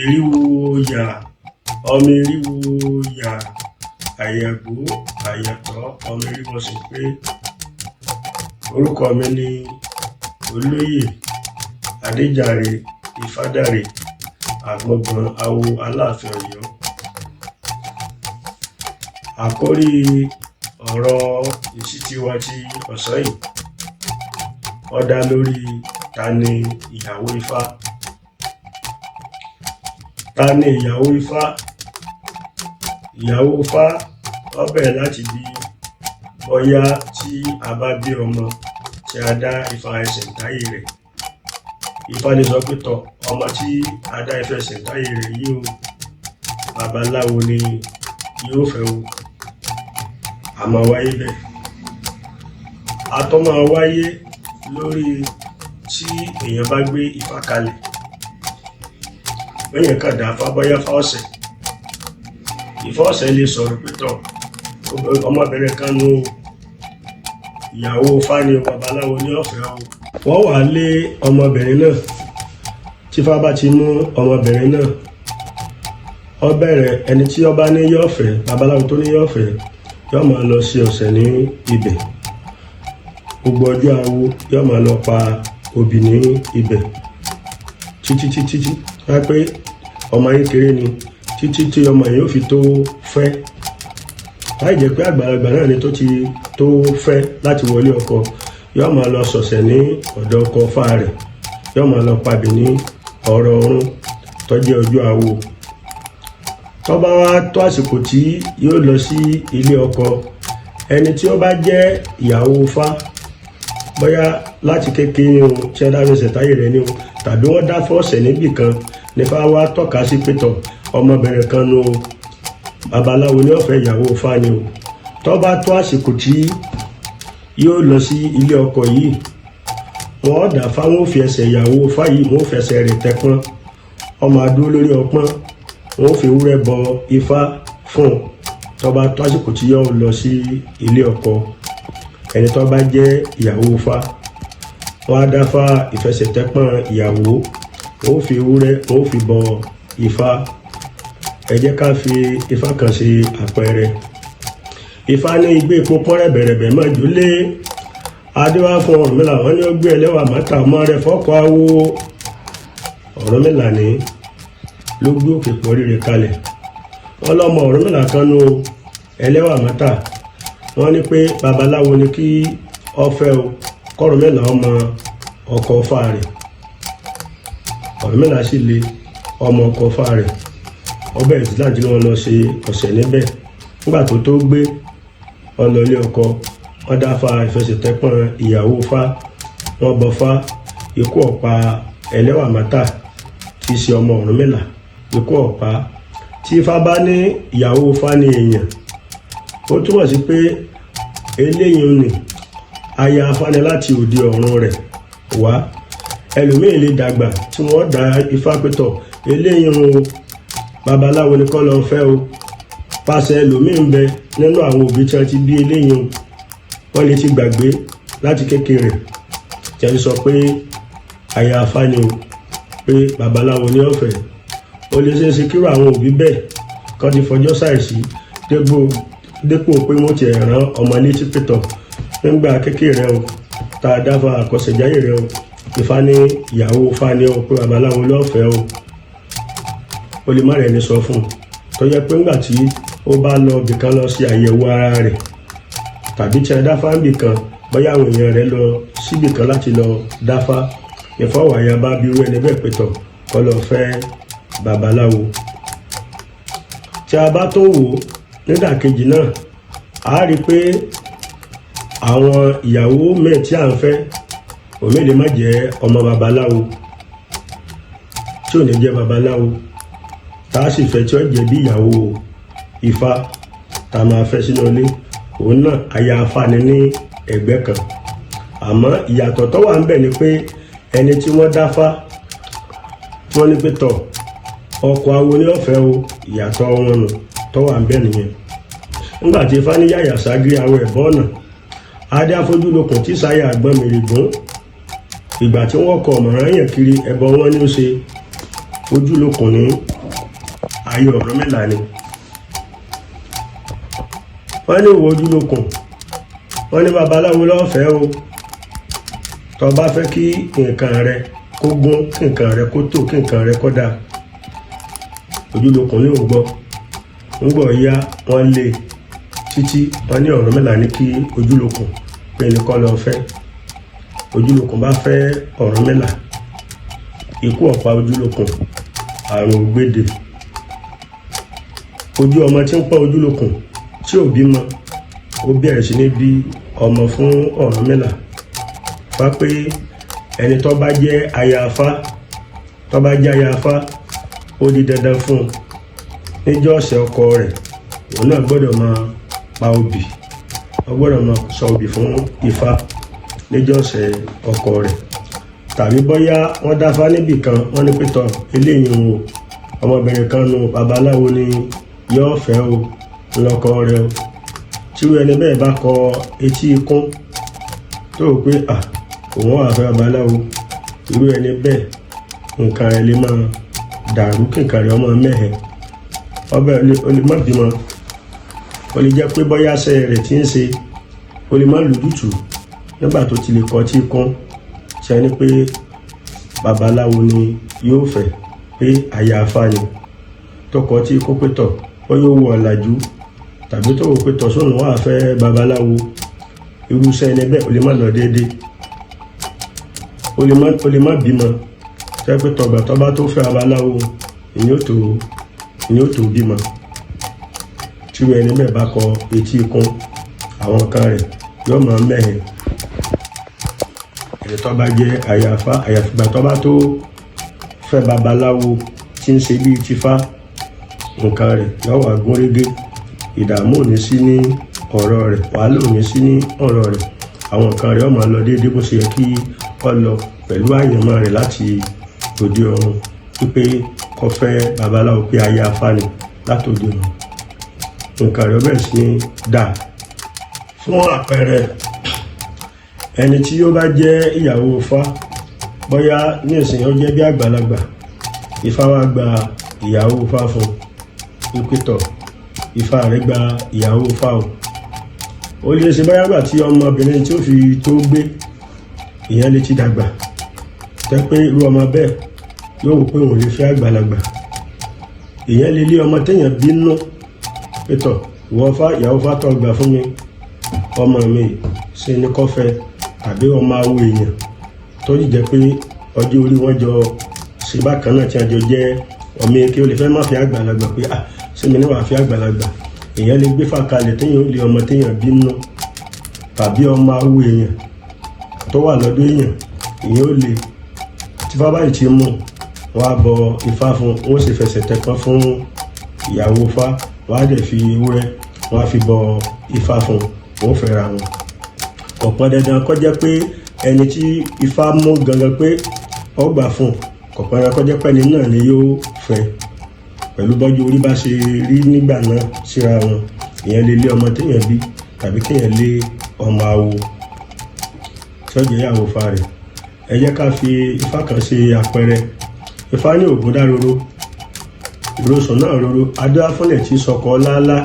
eriwo yà ọmọ eriwo yà àyẹ̀gbó àyẹ̀tọ́ ọmọ eriwo sì pé. Orúkọ mi ni Olóyè Adéjàre Ifádáre Àgbọngbọ Awo Aláàfin Ọ̀yọ́. Àkórí ọ̀rọ̀ ìṣítí wa ti ọ̀sán yìí ó dá lórí Tani Ìyàwó Ifá. Tani Ìyàwó Ifá? Ìyàwó Ifá ó bẹ̀rẹ̀ láti bí bóyá tí a bá bí ọmọ tí a dá Ifá ẹsẹ̀ táyé rẹ̀. Ifá lè sọ pé tọ̀ ọmọ tí a dá Ifá ẹsẹ̀ táyé rẹ̀ yìí o, babaláwo ni yóò fẹ́ o. A máa wáyé bẹ́ẹ̀. A tó máa wáyé lórí tí èèyàn bá gbé Ifá kalẹ̀. Bẹ́yẹn kàn dá Ifá bóyá Ifá ọ̀sẹ̀. Ifá ọ̀sẹ̀ lè sọ̀rọ̀ pé tọ̀ ọmọbìnrin kan nu ìyàwó Ifá ni o, babaláwo ní ọ̀fẹ́ o. Wọ́n wà lé ọmọbìnrin náà. Tí Ifá bá ti mú ọmọbìnrin náà, ó bẹ̀rẹ̀ ẹni tí ó bá ní yóò fẹ́, babaláwo tó ní yóò fẹ́, yóò máa lọ sí ọ̀sẹ̀ ní ibẹ̀. Gbogbo ọjọ́ awo yóò máa lọ pa obì ní ibẹ̀ títí wá pé ọmọ yín kéré ni títí tí ọmọ yìí ó fi tó fẹ́. Láì jẹ́ pé àgbàlagbà náà ni tó fẹ́ láti wọlé ọkọ, yóò máa lọ sọ̀sẹ̀ ní ọ̀dọ̀ ọkọ Ifá rẹ̀, yóò máa lọ pabì ní ọ̀rọ̀ ọ̀run tó jẹ́ ọjọ́ awo. Tó bá wá tó àsìkò tí yóò lọ sí ilé ọkọ, ẹni tí ó bá jẹ́ ìyàwó Ifá, bóyá láti kékeré o tí ẹ dá fẹsẹ̀ táyé rẹ̀ ni o, tàbí wọ́n dá fọ́ọ̀sẹ̀ níbì kan nípa wá tọ́ka sí pétọ̀ ọmọbìnrin kan nu o, babaláwo ní ọ̀fẹ́ ìyàwó Ifá ni o. Tó bá tó àsìkò tí yóò lọ sí ilé ọkọ yìí, wọ́n dá fáwọn fi ẹsẹ̀ ìyàwó Ifá yìí, wọ́n fẹsẹ̀ rẹ̀ tẹpọ́n, ọmọ adó lórí ọpọ́n, wọ́n fi ewúrẹ́ bọ Ifá fún un. Tó bá tó àsìkò tí yóò lọ sí ilé ọkọ, ẹni tó bá jẹ́ ìyàwó Ifá, wọ́n á dáfá ìfẹsẹ̀tẹ́pọ̀n ìyàwó, wọ́n fi ewúrẹ́ wọ́n fi bọ Ifá. Ẹ jẹ́ ká fi Ifá kan ṣe àpẹẹrẹ. Ifá ní igbé epo pọ́n rẹ̀bẹ̀rẹ̀bẹ̀ máa jù lé adéwá fún Ọ̀rúnmìlà, wọ́n ní ó gbé ẹlẹ́wà mátà ọmọ rẹ̀ fọ́kọ̀ awo. Ọ̀rúnmìlà ní ló gbé òkè pọ̀rí rẹ̀ kalẹ̀. Wọ́n lọ́mọ Ọ̀rúnmìlà kan nu ẹlẹ́wà mátà, wọ́n ní pé babaláwo ni kí ó fẹ́ o, k'Ọ̀rúnmìlà ọmọ ọkọ Ifá rẹ̀. Ọ̀rúnmìlà sì lé ọmọ ọkọ Ifá rẹ̀, ọbẹ̀ ìtìláàdì ni wọ́n lọ ṣe ọ̀sẹ̀ níbẹ̀. Nígbà tó gbé ọlọ́lé ọkọ, wọ́n dáfá ìfẹsẹ̀tẹ́pọ̀n ìyàwó Ifá, wọ́n bọ Ifá, ikú ọ̀pá ẹlẹ́wà mátà tí í ṣe ọmọ Ọ̀rúnmìlà, ikú ọ̀pá. Tí Ifá bá ní ìyàwó Ifá ní èèyàn, ó túmọ̀ sí pé eléyìí ni aya Ifá ni láti òde ọ̀run rẹ̀ wá. Ẹlòmíì lè dàgbà tí wọ́n dá Ifá pétọ̀ eléyìí o, babaláwo ni kọ́ lọ fẹ́ o. Pàṣẹ ẹlòmíì ń bẹ nínú àwọn òbí tí wọ́n ti bí eléyìí o, wọ́n lè ti gbàgbé láti kékeré tí wọ́n ti sọ pé aya Ifá ni o, pé babaláwo ni ó fẹ́. Ó lè ṣe é ṣe kíró àwọn òbí bẹ́ẹ̀ kọ́ ti fọjọ́ ṣàìsí dépò pé wọ́n ti rán ọmọ létí pétọ̀ nígbà kékeré rẹ o, tá a dáfá àkọsẹ̀jáyé rẹ o, Ifá ní ìyàwó Ifá ni o, pé babaláwo lọ́fẹ̀ẹ́ o. Ó lè má rẹ̀ ní sọ fún un, tó yẹ pé ńgbà tí ó bá lọ bìkan lọ sí àyẹ̀wò ara rẹ̀, tàbí tí a dáfá bìkan, bóyá àwọn èèyàn rẹ̀ lọ síbìkan láti lọ dáfá, ìfọwọ́yà bá bí irú ẹni bẹ́ẹ̀ pétọ̀ kọ́ lọ fẹ́ babaláwo. Tí a bá tó wò nídàkejì náà, a rí pé àwọn ìyàwó mẹ́ẹ̀ tí à ń fẹ́, òmí lè má jẹ́ ọmọ babaláwo, tí ò ní jẹ́ babaláwo, tá a sì fẹ́ tí ó jẹ́ bí ìyàwó Ifá tá a máa fẹ́ sínú ilé, òun náà aya Ifá ni ní ẹ̀gbẹ́ kan. Àmọ́ ìyàtọ̀ tó wà ń bẹ̀ ni pé ẹni tí wọ́n dáfá, wọ́n ní pé tọ̀ ọkọ awo ní ọ̀fẹ́ o, ìyàtọ̀ wọn nù tó wà ń bẹ̀ nìyẹn. Nígbà tí Ifá ní yàyà ságírí awọ ẹ̀bọ́ ọ̀nà, adé afójúlokùn tí sáyà àgbọn mèrègún, ìgbà tí wọ́n kọ ọ̀mọ̀ràn yẹn kiri ẹbọ wọn ní ó ṣe. ojúlókun ní ayé Ọ̀rúnmìlà ni. Wọ́n ní ìwọ ojúlókun, wọ́n ní babaláwo lọ́fẹ̀ẹ́ o, tó bá fẹ́ kí nǹkan rẹ kó gún, kí nǹkan rẹ kó tò, kí nǹkan rẹ kó dáa. Ojúlókun ní ò gbọ́, ń gbọ́ ya wọ́n lé títí wọ́n ní Ọ̀rúnmìlà ní kí ojúlókun pé ní kó lọ fẹ́. Ojúlókun bá fẹ́ Ọ̀rúnmìlà, ikú ọ̀pá ojúlókun, àrùn ògbédè. Ojú ọmọ tí ń pọ́n ojúlókun tí ò bímọ, ó bẹ̀rẹ̀ sí ní bí ọmọ fún Ọ̀rúnmìlà. Fá pé ẹni tó bá jẹ́ aya Ifá, ó di dandan fún un níjọ́ ọ̀sẹ̀ ọkọ rẹ̀, òun náà gbọ́dọ̀ máa pa obì, ó gbọ́dọ̀ máa sọ obì fún Ifá níjọ́ ọ̀sẹ̀ ọkọ rẹ̀. Tàbí bóyá wọ́n dáfá níbì kan, wọ́n ní pétọ́ eléyìí o, ọmọbìnrin kan nu babaláwo ni yóò fẹ́ o, lọ́kọ rẹ̀ o. Tírú ẹni bẹ́ẹ̀ bá kọ etí ikún tó rò pé òun wà fẹ́ babaláwo, irú ẹni bẹ́ẹ̀ nǹkan rẹ̀ lè máa dàrú, kí nǹkan rẹ̀ ọmọ mẹ́hẹ̀, ọbẹ̀ ó lè má bímọ, ó lè jẹ́ pé bóyá ṣẹ́ rẹ̀ tí ń ṣe ó lè má lùdùtù nígbà tó ti lè kọ tí ikún ṣe ni pé babaláwo ni yóò fẹ́, pé aya Ifá ni tó kọ tí ikún pétọ̀, ó yóò wọ ọ̀làjú tàbí tó wò pétọ̀ sóun wà fẹ́ babaláwo, irúṣẹ́ ẹni bẹ́ẹ̀ ó lè má lọ déédéé, ó lè má bímọ, ṣe pé tọgbà tó bá tó fẹ́ babaláwo ìyẹn ó tó bímọ. Tí ẹni bẹ́ẹ̀ bá kọ etí ikún, àwọn kan rẹ̀ yóò máa mẹ́hẹ̀. Ẹni tó bá jẹ́ aya Ifá, àyàfìgbà tó bá tó fẹ́ babaláwo tí ń ṣe bíi tìfá, nǹkan rẹ̀ yóò wà gúnrégé, ìdààmú ò ní sí ní ọ̀rọ̀ rẹ̀, wàhálà ò ní sí ní ọ̀rọ̀ rẹ̀, àwọn nǹkan rẹ̀ ó máa lọ déédéé bó ṣe yẹ kí ó lọ pẹ̀lú àyànmọ́ rẹ̀ láti òde ọ̀run, wípé kó fẹ́ babaláwo pé aya Ifá ni látòde ọ̀run. Nǹkan rẹ̀ bẹ̀rẹ̀ sí ní dà. Fún àpẹẹrẹ, ẹni tí ó bá jẹ́ ìyàwó Ifá, bóyá ní ìsìn ó jẹ́ bí àgbàlagbà, Ifá wá gba ìyàwó Ifá fún wípé tọ̀, Ifá rẹ̀ gba ìyàwó Ifá o. Ó lè ṣe bóyá gbà tí ọmọbìnrin tí ó fi tó gbé, ìyẹn lè ti dàgbà, tẹ́ pé irú ọmọ bẹ́ẹ̀ yóò wò pé òun lè fẹ́ àgbàlagbà. Ìyẹn lè lé ọmọ téèyàn bínú pétọ̀, ìwọ Ifá, ìyàwó Ifá tó gbà fún mi, ọmọ mi ṣe ní kó fẹ́, tàbí ọmọ awo èèyàn tó yìí jẹ́ pé ọjọ́ orí wọn jọ ṣe bákan náà tí a jọ jẹ́ ọmọ eke, ó lè fẹ́ má fi àgbàlagbà pé ṣé mi ní wàá fi àgbàlagbà. Èèyàn lè gbé fàkalẹ̀ téèyàn ó lé ọmọ téèyàn bínú, tàbí ọmọ awo èèyàn tó wà lọ́dọ̀ èèyàn, ìyẹn ó lè tí Ifá báyìí ti mú wọn á bọ Ifá fún, wọn ó sì fẹsẹ̀ tẹpọ́n fún ìyàwó Ifá, wọn á dẹ̀ fi ewúrẹ́ wọn á fi bọ Ifá fún, wọn ó fẹ́ra wọn. Ọ̀pọ̀ dandan kó jẹ́ pé ẹni tí Ifá mú gangan pé ó gbà fún, ọ̀pọ̀ dandan kó jẹ́ pé ẹni náà ni yóò fẹ́, pẹ̀lú bọ́jú orí bá ṣe rí nígbà náà síra wọn. Ìyẹn lè lé ọmọ téèyàn bí, tàbí kéèyàn lé ọmọ awo tí ó jẹ́ ìyàwó Ifá rẹ̀. Ẹ jẹ́ ká fi Ifá kan ṣe àpẹẹrẹ. Ifá ní ògùn dá roro, ìrosùn náà roro, adé afúnlẹ̀ tí sọkọ láálá.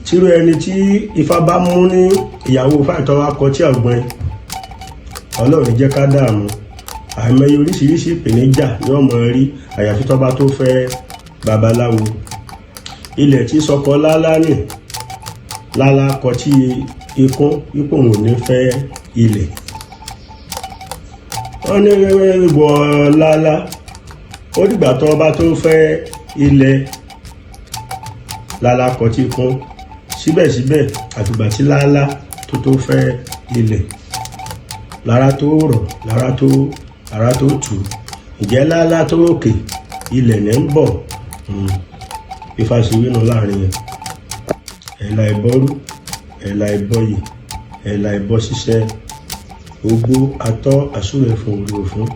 Tírú ẹni tí Ifá bá mú ní ìyàwó Ifá ìtọ́wá kọ tí àgbọn, Ọlọ́run jẹ́ ká dààmú. Àìmọye oríṣiríṣi ìpèníjà ni wọ́n mọ̀ rí àyàfi tó bá tó fẹ́ babaláwo. Ilẹ̀ tí sọkọ láálá nì, láálá kọ tí ikún, ipò òun ò ní fẹ́ ilẹ̀. Wọ́n ní ìwọ̀ láálá, ó dìgbà tó bá tó fẹ́ ilẹ̀, láálá kọ tí ikún. Síbẹ̀síbẹ̀ àtìgbà tí láálá tó fẹ́ ilẹ̀, lára tó rọ̀, lára tó tù, ǹjẹ́ láálá tó òkè ilẹ̀ ní ń bọ̀. Ifá ṣe wínú láàrin yẹn. Ẹ̀là ìbọ́rú, ẹ̀là ìbọyè, ẹ̀là ìbọ ṣiṣẹ́, ogbó atọ́ àsúrẹ̀ fún orí òfún.